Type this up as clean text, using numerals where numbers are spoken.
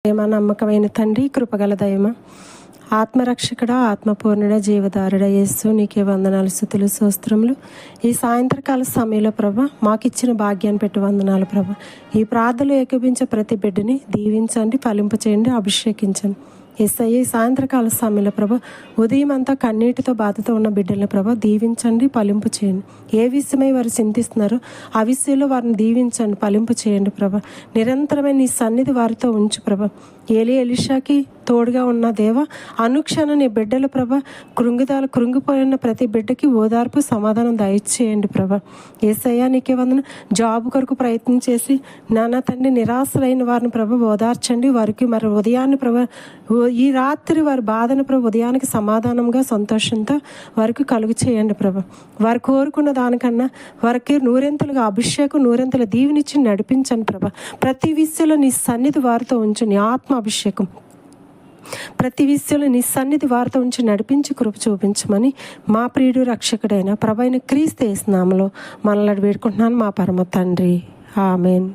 ప్రేమ నమ్మకమైన తండ్రి, కృపగల దయమ, ఆత్మరక్షకుడ, ఆత్మపూర్ణుడ, జీవదారుడ యేసు, నీకే వందనాలు, స్తుతులు, స్తోత్రములు. ఈ సాయంత్రకాల సమయంలో ప్రభ మాకిచ్చిన భాగ్యాన్ని పెట్టి వందనాలు ప్రభ. ఈ ప్రార్థనలు ఏకీభించే ప్రతి బిడ్డని దీవించండి, ఫలింప చేయండి, అభిషేకించండి. యేసయ్య, ఈ సాయంత్రకాల సమయంలో ప్రభ ఉదయం అంతా కన్నీటితో బాధతో ఉన్న బిడ్డలను ప్రభ దీవించండి, ఫలింపు చేయండి. ఏ విషయమై వారు చింతిస్తున్నారో ఆ విషయంలో వారిని దీవించండి, ఫలింపు చేయండి ప్రభ. నిరంతరమైన నీ సన్నిధి వారితో ఉంచు ప్రభ. ఎలీషాకి తోడుగా ఉన్న దేవ, అనుక్షణం నీ బిడ్డల ప్రభ కృంగిపోయిన ప్రతి బిడ్డకి ఓదార్పు, సమాధానం దయచేయండి ప్రభ. యేసయ్య, నీకే వందన. జాబ్ కొరకు ప్రయత్నం చేసి నాన్న తండ్రి నిరాశలైన వారిని ప్రభ ఓదార్చండి. వారికి మరి ఉదయాన్ని ప్రభ, ఈ రాత్రి వారి బాధను ప్రభ ఉదయానికి సమాధానంగా, సంతోషంతో వారికి కలుగు చేయండి ప్రభ. వారు కోరుకున్న దానికన్నా వారికి నూరెంతలుగా అభిషేకం, నూరెంతల దీవెనిచ్చి నడిపించండి ప్రభ. ప్రతి విషయంలో నీ సన్నిధి వారితో ఉంచు, నీ ఆత్మ అభిషేకం ప్రతి విషయంలో నీ సన్నిధి వారితో ఉంచి నడిపించి కృప చూపించమని మా ప్రియుడు రక్షకుడైన ప్రభు అయిన క్రీస్తు యేసు నామములో మనల్ని వేడుకుంటున్నాను మా పరమ తండ్రి. ఆమేన్.